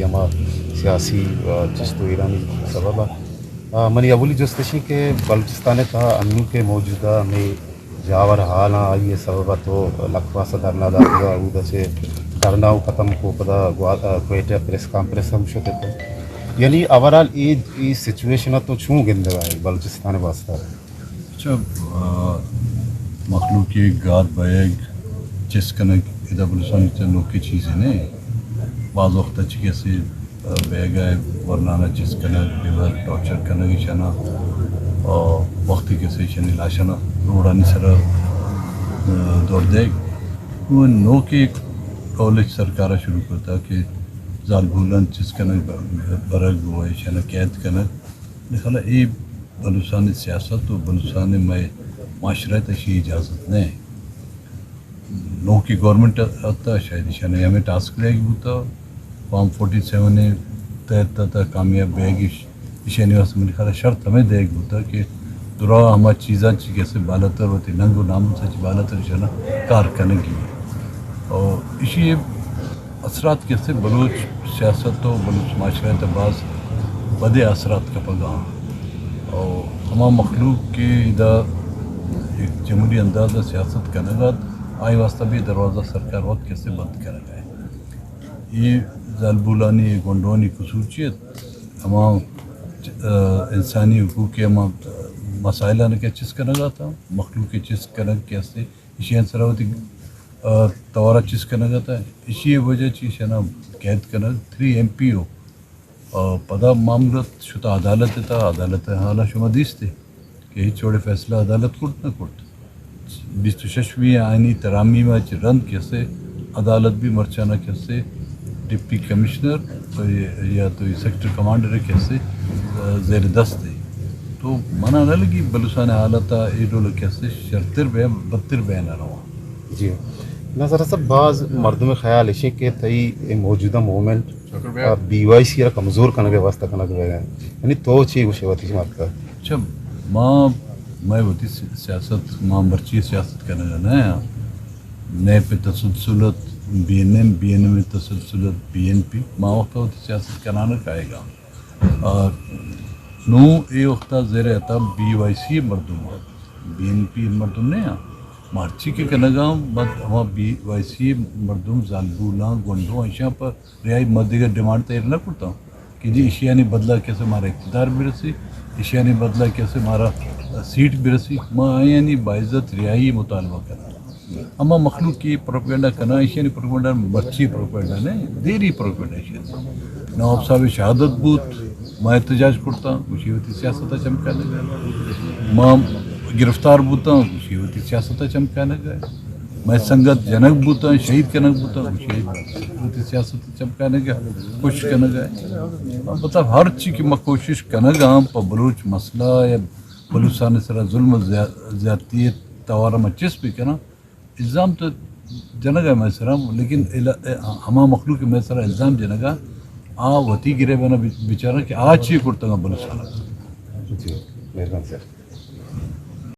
اما سیاسی جست و ایرانی سبب منی اولی جستشی کہ بلوچستان تا انو کے موجودہ میں جاور حالاں آئیے سبب تو لکھوا صدر دا اود سے دھرناؤ ختم کو پدا کوئٹہ پریس کانفرنس ہم شتے تو یعنی اوورال ای سچویشن تو چھوں گندے ہے بلوچستان واسطہ اچھا مخلوقی گار بیگ جس کنک ادھا بلوچستان کے لوگ کی چیزیں نے بعض وقت اچھی کیسے بیگ ہے ورنانا جس کنک ڈیور ٹارچر کنک شنا اور وقتی کیسے شنی لاشنا روڑانی سر دوڑ دے وہ نو کے کالج سرکارہ شروع کرتا کہ زال بولن جس کنک برگ ہوئے شنا قید کنک لکھالا ای بلوچستانی سیاست و بلوچستانی میں معاشرت اشی اجازت نہیں نو کی گورنمنٹ آتا شاید شاید ہمیں ٹاسک لے گی ہوتا فارم 47 نے تحت تا کامیاب بیگی اشیانی واسطے میرے خیال شرط ہمیں دے گی ہوتا کہ درا ہما چیزاں چی کیسے بالاتر ہوتی ننگ و نام سچ بالاتر شنا کار کرنے کی اور اسی اثرات کیسے بلوچ سیاست و بلوچ معاشرت بعض بدے اثرات کا پگا اور ہما مخلوق کے ادا ایک جمہوری اندازہ سیاست کا نگات آئی واسطہ بھی دروازہ سرکار وقت کیسے بند کرا گئے یہ ظالبولانی گنڈوانی خصوصیت ہما انسانی حقوق کے ہما مسائلہ نے کیا چیز کرنا گا تھا مخلوق کی چیز کرنا کیسے اسی انسراوتی توارا چیز کرنا گا تھا اسی وجہ چیز ہے نا قید کرنا 3 MP پدا معاملت شتا عدالت تھا عدالت حالہ شما دیس تھے کہ ہی چھوڑے فیصلہ عدالت کرت نہ کرت 26ویں آئینی ترامی میں رند کیسے عدالت بھی مرچانہ کیسے ڈپٹی کمشنر یا تو سیکٹر کمانڈر کیسے زیر دست تھے تو منع نہ لگی بلوچستان حالتا ایڈول کیسے شرطر بے بدتر بے نہ رہا جی نظر صاحب بعض مردم خیال ہے کہ تئی موجودہ مومنٹ بی وائی سی کمزور کرنے کے واسطہ کرنا گئے ہیں یعنی تو چی وہ شیواتی مارتا اچھا میں ہوتی سیاست ماں مرچی سیاست کرنے جانا ہے نئے پہ تسلسلت بی این ایم میں تسلسلت BNP ماں وقت ہوتی سیاست کرانا کہے گا نو اے وقت زیر اعتاب BYC مردم BNP مردم نہیں مارچی کے کنگاں بد ہما BYC مردم زالبولاں گنڈوں اشیاء پر ریائی مدیگر ڈیمانڈ تیر نہ کرتا ہوں کہ جی اشیانی بدلہ کیسے ہمارا اقتدار برسی اشیانی بدلہ کیسے ہمارا سیٹ برسی ماں یعنی باعزت ریائی مطالبہ کرنا اما مخلوق کی پروپیگنڈا کرنا اشیانی پروپیگنڈا مرچی پروپیگنڈا نہیں دیری پروپیگنڈا اشیاء نواب صاحب شہادت بوت ماں احتجاج کرتا ہوں خوشی ہوتی سیاستہ چمکانے گئے ماں گرفتار بوتا ہوں خوشی ہوتی سیاستہ چمکانے گئے میں سنگت جنک بوتا ہوں شہید کنک بوتا ہوں خوشی ہوتی سیاستہ چمکانے گئے کوشش کرنے گئے مطلب ہر چیز کی میں کوشش کرنے گا پا بلوچ مسئلہ یا بلوچستان سرا ظلم زیادتی توارا میں چس بھی کرنا الزام تو جنگا میں سرا لیکن ہما مخلوق میں سرا الزام جنگا وتی گرے بنا بیچارہ کہ آج چی کرتا گا بلوچستان جی مہربان سر